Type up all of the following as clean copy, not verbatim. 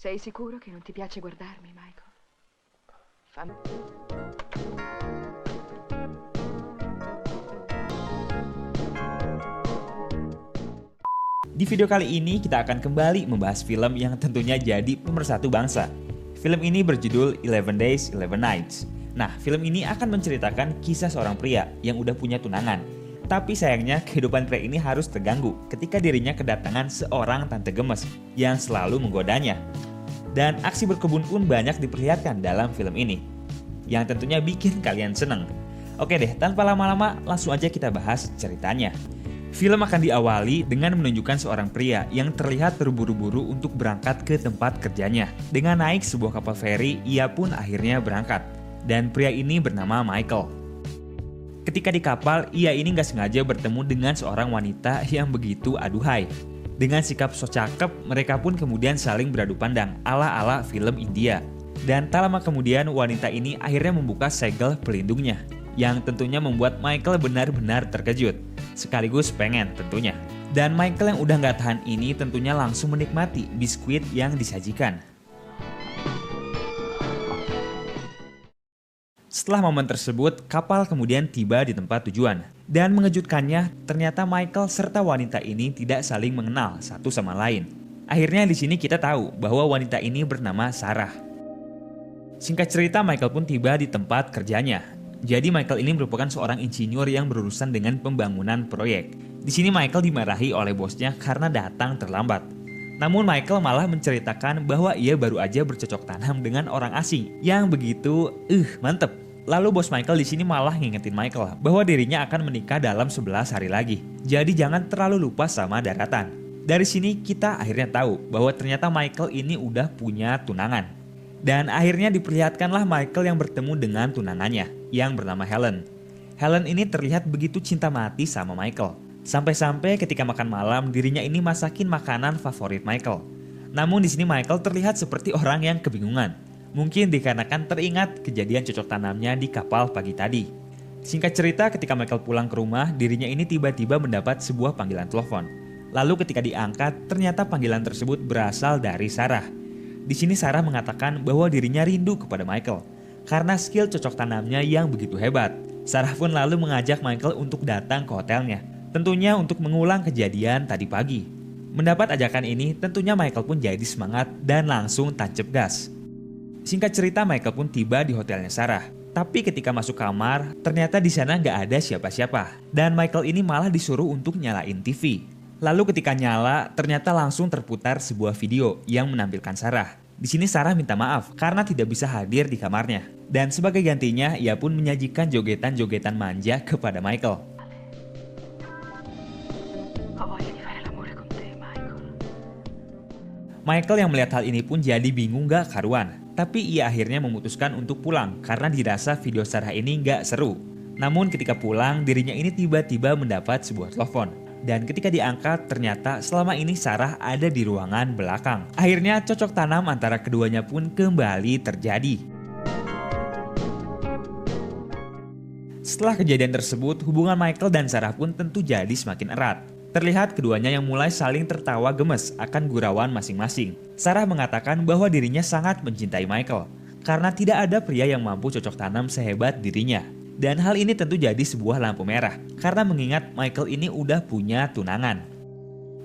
Sei sicuro che non ti piace guardarmi, Michael? Fammi... Di video kali ini kita akan kembali membahas film yang tentunya jadi pemersatu bangsa. Film ini berjudul 11 Days, 11 Nights. Nah, film ini akan menceritakan kisah seorang pria yang udah punya tunangan. Tapi sayangnya kehidupan pria ini harus terganggu ketika dirinya kedatangan seorang tante gemes yang selalu menggodanya. Dan aksi berkebun pun banyak diperlihatkan dalam film ini, yang tentunya bikin kalian seneng. Oke deh, tanpa lama-lama langsung aja kita bahas ceritanya. Film akan diawali dengan menunjukkan seorang pria yang terlihat terburu-buru untuk berangkat ke tempat kerjanya. Dengan naik sebuah kapal feri, ia pun akhirnya berangkat. Dan pria ini bernama Michael. Ketika di kapal, ia ini gak sengaja bertemu dengan seorang wanita yang begitu aduhai. Dengan sikap so cakep, mereka pun kemudian saling beradu pandang ala-ala film India. Dan tak lama kemudian wanita ini akhirnya membuka segel pelindungnya, yang tentunya membuat Michael benar-benar terkejut, sekaligus pengen tentunya. Dan Michael yang udah gak tahan ini tentunya langsung menikmati biskuit yang disajikan. Setelah momen tersebut, kapal kemudian tiba di tempat tujuan. Dan mengejutkannya, ternyata Michael serta wanita ini tidak saling mengenal satu sama lain. Akhirnya di sini kita tahu bahwa wanita ini bernama Sarah. Singkat cerita, Michael pun tiba di tempat kerjanya. Jadi Michael ini merupakan seorang insinyur yang berurusan dengan pembangunan proyek. Di sini Michael dimarahi oleh bosnya karena datang terlambat. Namun Michael malah menceritakan bahwa ia baru aja bercocok tanam dengan orang asing yang begitu mantep. Lalu bos Michael di sini malah ngingetin Michael bahwa dirinya akan menikah dalam 11 hari lagi. Jadi jangan terlalu lupa sama daratan. Dari sini kita akhirnya tahu bahwa ternyata Michael ini udah punya tunangan. Dan akhirnya diperlihatkanlah Michael yang bertemu dengan tunangannya yang bernama Helen. Helen ini terlihat begitu cinta mati sama Michael. Sampai-sampai ketika makan malam dirinya ini masakin makanan favorit Michael. Namun di sini Michael terlihat seperti orang yang kebingungan. Mungkin dikarenakan teringat kejadian cocok tanamnya di kapal pagi tadi. Singkat cerita, ketika Michael pulang ke rumah, dirinya ini tiba-tiba mendapat sebuah panggilan telepon. Lalu ketika diangkat, ternyata panggilan tersebut berasal dari Sarah. Di sini Sarah mengatakan bahwa dirinya rindu kepada Michael karena skill cocok tanamnya yang begitu hebat. Sarah pun lalu mengajak Michael untuk datang ke hotelnya, tentunya untuk mengulang kejadian tadi pagi. Mendapat ajakan ini, tentunya Michael pun jadi semangat dan langsung tancap gas. Singkat cerita, Michael pun tiba di hotelnya Sarah. Tapi ketika masuk kamar, ternyata di sana nggak ada siapa-siapa. Dan Michael ini malah disuruh untuk nyalain TV. Lalu ketika nyala, ternyata langsung terputar sebuah video yang menampilkan Sarah. Di sini Sarah minta maaf karena tidak bisa hadir di kamarnya. Dan sebagai gantinya, ia pun menyajikan jogetan-jogetan manja kepada Michael. Michael yang melihat hal ini pun jadi bingung gak karuan. Tapi ia akhirnya memutuskan untuk pulang karena dirasa video Sarah ini gak seru. Namun ketika pulang, dirinya ini tiba-tiba mendapat sebuah telepon. Dan ketika diangkat, ternyata selama ini Sarah ada di ruangan belakang. Akhirnya cocok tanam antara keduanya pun kembali terjadi. Setelah kejadian tersebut, hubungan Michael dan Sarah pun tentu jadi semakin erat. Terlihat keduanya yang mulai saling tertawa gemes akan gurauan masing-masing. Sarah mengatakan bahwa dirinya sangat mencintai Michael karena tidak ada pria yang mampu cocok tanam sehebat dirinya. Dan hal ini tentu jadi sebuah lampu merah karena mengingat Michael ini udah punya tunangan.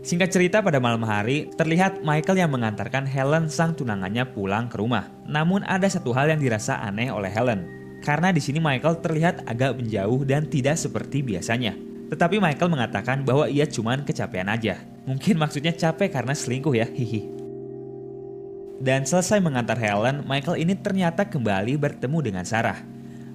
Singkat cerita, pada malam hari terlihat Michael yang mengantarkan Helen sang tunangannya pulang ke rumah. Namun ada satu hal yang dirasa aneh oleh Helen karena di sini Michael terlihat agak menjauh dan tidak seperti biasanya. Tetapi Michael mengatakan bahwa ia cuman kecapean aja. Mungkin maksudnya capek karena selingkuh ya, hihi. Dan selesai mengantar Helen, Michael ini ternyata kembali bertemu dengan Sarah.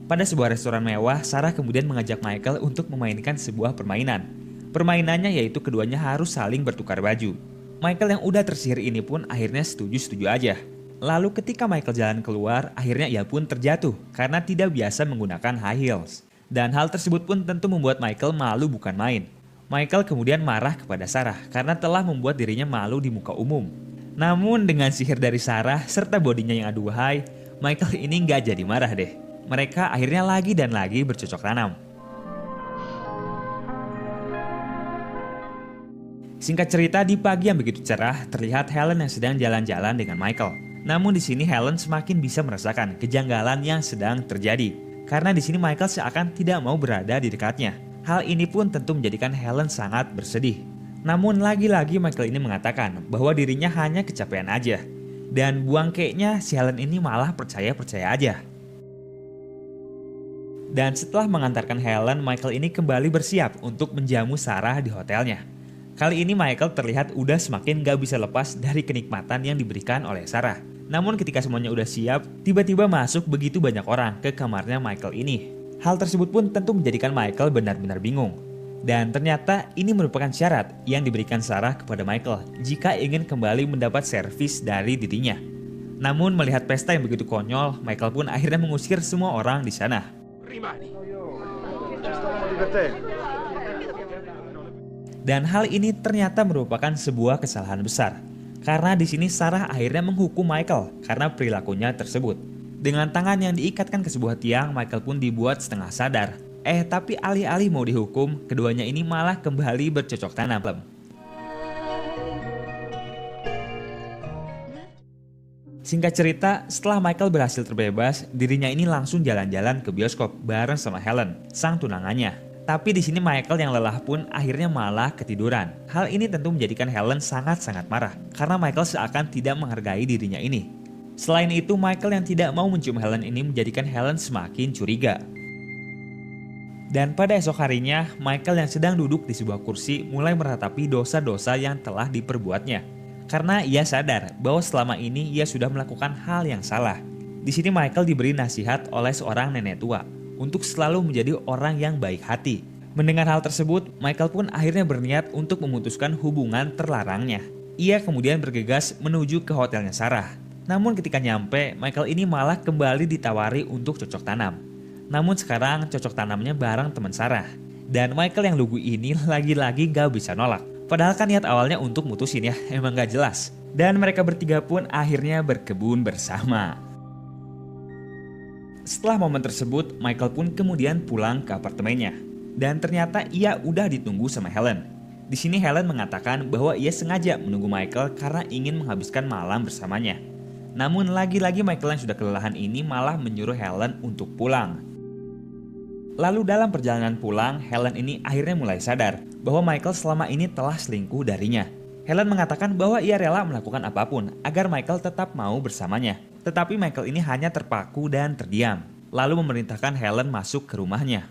Pada sebuah restoran mewah, Sarah kemudian mengajak Michael untuk memainkan sebuah permainan. Permainannya yaitu keduanya harus saling bertukar baju. Michael yang udah tersihir ini pun akhirnya setuju-setuju aja. Lalu ketika Michael jalan keluar, akhirnya ia pun terjatuh karena tidak biasa menggunakan high heels. Dan hal tersebut pun tentu membuat Michael malu bukan main. Michael kemudian marah kepada Sarah karena telah membuat dirinya malu di muka umum. Namun dengan sihir dari Sarah serta bodinya yang aduhai, Michael ini nggak jadi marah deh. Mereka akhirnya lagi dan lagi bercocok tanam. Singkat cerita, di pagi yang begitu cerah, terlihat Helen yang sedang jalan-jalan dengan Michael. Namun di sini Helen semakin bisa merasakan kejanggalan yang sedang terjadi. Karena di sini Michael seakan tidak mau berada di dekatnya. Hal ini pun tentu menjadikan Helen sangat bersedih. Namun lagi-lagi Michael ini mengatakan bahwa dirinya hanya kecapean aja. Dan buang keknya, si Helen ini malah percaya-percaya aja. Dan setelah mengantarkan Helen, Michael ini kembali bersiap untuk menjamu Sarah di hotelnya. Kali ini Michael terlihat udah semakin gak bisa lepas dari kenikmatan yang diberikan oleh Sarah. Namun ketika semuanya udah siap, tiba-tiba masuk begitu banyak orang ke kamarnya Michael ini. Hal tersebut pun tentu menjadikan Michael benar-benar bingung. Dan ternyata ini merupakan syarat yang diberikan Sarah kepada Michael jika ingin kembali mendapat servis dari dirinya. Namun melihat pesta yang begitu konyol, Michael pun akhirnya mengusir semua orang di sana. Dan hal ini ternyata merupakan sebuah kesalahan besar. Karena di sini Sarah akhirnya menghukum Michael karena perilakunya tersebut. Dengan tangan yang diikatkan ke sebuah tiang, Michael pun dibuat setengah sadar. Tapi alih-alih mau dihukum, keduanya ini malah kembali bercocok tanam. Singkat cerita, setelah Michael berhasil terbebas, dirinya ini langsung jalan-jalan ke bioskop bareng sama Helen, sang tunangannya. Tapi di sini Michael yang lelah pun akhirnya malah ketiduran. Hal ini tentu menjadikan Helen sangat-sangat marah karena Michael seakan tidak menghargai dirinya ini. Selain itu, Michael yang tidak mau mencium Helen ini menjadikan Helen semakin curiga. Dan pada esok harinya, Michael yang sedang duduk di sebuah kursi mulai meratapi dosa-dosa yang telah diperbuatnya. Karena ia sadar bahwa selama ini ia sudah melakukan hal yang salah. Di sini Michael diberi nasihat oleh seorang nenek tua untuk selalu menjadi orang yang baik hati. Mendengar hal tersebut, Michael pun akhirnya berniat untuk memutuskan hubungan terlarangnya. Ia kemudian bergegas menuju ke hotelnya Sarah. Namun ketika nyampe, Michael ini malah kembali ditawari untuk cocok tanam. Namun sekarang cocok tanamnya bareng teman Sarah. Dan Michael yang lugu ini lagi-lagi gak bisa nolak. Padahal kan niat awalnya untuk mutusin ya, emang gak jelas. Dan mereka bertiga pun akhirnya berkebun bersama. Setelah momen tersebut, Michael pun kemudian pulang ke apartemennya. Dan ternyata ia udah ditunggu sama Helen. Di sini Helen mengatakan bahwa ia sengaja menunggu Michael karena ingin menghabiskan malam bersamanya. Namun lagi-lagi Michael yang sudah kelelahan ini malah menyuruh Helen untuk pulang. Lalu dalam perjalanan pulang, Helen ini akhirnya mulai sadar bahwa Michael selama ini telah selingkuh darinya. Helen mengatakan bahwa ia rela melakukan apapun agar Michael tetap mau bersamanya. Tetapi Michael ini hanya terpaku dan terdiam, lalu memerintahkan Helen masuk ke rumahnya.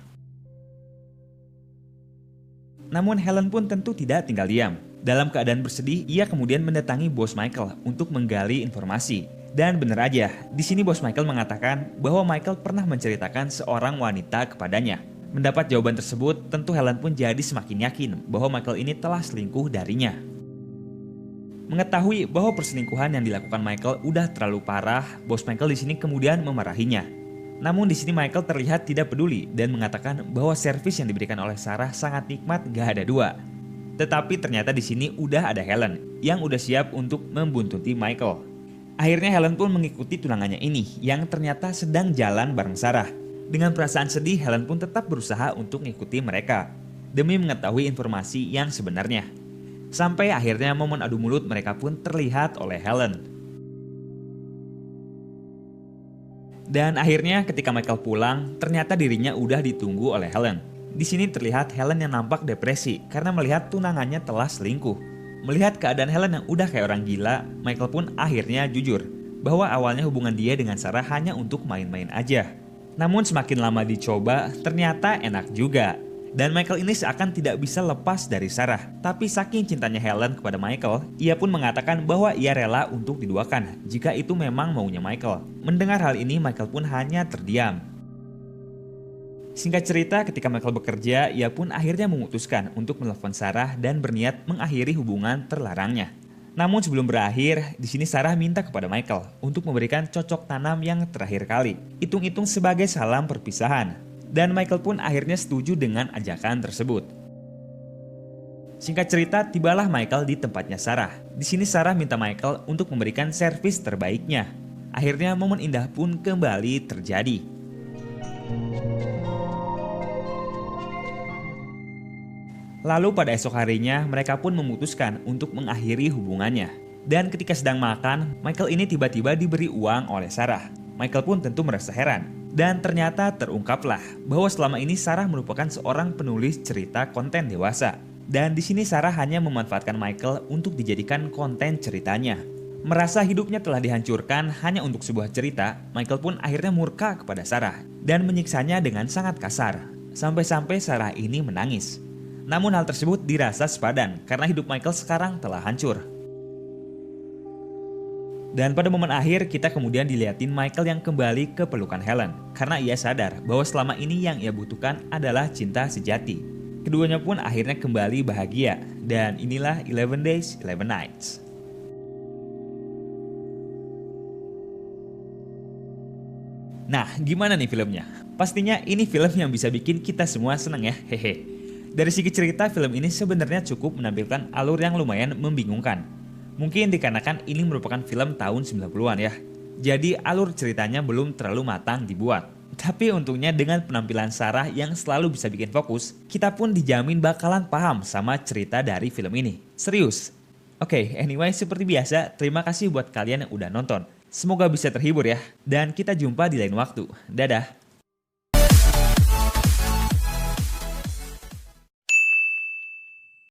Namun Helen pun tentu tidak tinggal diam. Dalam keadaan bersedih, ia kemudian mendatangi bos Michael untuk menggali informasi. Dan benar aja, di sini bos Michael mengatakan bahwa Michael pernah menceritakan seorang wanita kepadanya. Mendapat jawaban tersebut, tentu Helen pun jadi semakin yakin bahwa Michael ini telah selingkuh darinya. Mengetahui bahwa perselingkuhan yang dilakukan Michael udah terlalu parah, bos Michael di sini kemudian memarahinya. Namun di sini Michael terlihat tidak peduli dan mengatakan bahwa servis yang diberikan oleh Sarah sangat nikmat, gak ada dua. Tetapi ternyata di sini udah ada Helen yang udah siap untuk membuntuti Michael. Akhirnya Helen pun mengikuti tunangannya ini yang ternyata sedang jalan bareng Sarah. Dengan perasaan sedih, Helen pun tetap berusaha untuk mengikuti mereka demi mengetahui informasi yang sebenarnya. Sampai akhirnya momen adu mulut mereka pun terlihat oleh Helen. Dan akhirnya ketika Michael pulang, ternyata dirinya udah ditunggu oleh Helen. Di sini terlihat Helen yang nampak depresi karena melihat tunangannya telah selingkuh. Melihat keadaan Helen yang udah kayak orang gila, Michael pun akhirnya jujur bahwa awalnya hubungan dia dengan Sarah hanya untuk main-main aja. Namun semakin lama dicoba, ternyata enak juga. Dan Michael ini seakan tidak bisa lepas dari Sarah. Tapi saking cintanya Helen kepada Michael, ia pun mengatakan bahwa ia rela untuk diduakan jika itu memang maunya Michael. Mendengar hal ini, Michael pun hanya terdiam. Singkat cerita, ketika Michael bekerja, ia pun akhirnya memutuskan untuk menelepon Sarah dan berniat mengakhiri hubungan terlarangnya. Namun sebelum berakhir, di sini Sarah minta kepada Michael untuk memberikan cocok tanam yang terakhir kali. Hitung-hitung sebagai salam perpisahan. Dan Michael pun akhirnya setuju dengan ajakan tersebut. Singkat cerita, tibalah Michael di tempatnya Sarah. Di sini Sarah minta Michael untuk memberikan servis terbaiknya. Akhirnya momen indah pun kembali terjadi. Lalu pada esok harinya mereka pun memutuskan untuk mengakhiri hubungannya. Dan ketika sedang makan, Michael ini tiba-tiba diberi uang oleh Sarah. Michael pun tentu merasa heran. Dan ternyata terungkaplah bahwa selama ini Sarah merupakan seorang penulis cerita konten dewasa. Dan di sini Sarah hanya memanfaatkan Michael untuk dijadikan konten ceritanya. Merasa hidupnya telah dihancurkan hanya untuk sebuah cerita, Michael pun akhirnya murka kepada Sarah dan menyiksanya dengan sangat kasar. Sampai-sampai Sarah ini menangis. Namun hal tersebut dirasa sepadan karena hidup Michael sekarang telah hancur. Dan pada momen akhir kita kemudian dilihatin Michael yang kembali ke pelukan Helen karena ia sadar bahwa selama ini yang ia butuhkan adalah cinta sejati. Keduanya pun akhirnya kembali bahagia dan inilah 11 Days, 11 Nights. Nah, gimana nih filmnya? Pastinya ini film yang bisa bikin kita semua seneng ya, hehe. Dari segi cerita, film ini sebenarnya cukup menampilkan alur yang lumayan membingungkan. Mungkin dikarenakan ini merupakan film tahun 90-an ya. Jadi alur ceritanya belum terlalu matang dibuat. Tapi untungnya dengan penampilan Sarah yang selalu bisa bikin fokus, kita pun dijamin bakalan paham sama cerita dari film ini. Serius. Oke, anyway seperti biasa, terima kasih buat kalian yang udah nonton. Semoga bisa terhibur ya. Dan kita jumpa di lain waktu. Dadah.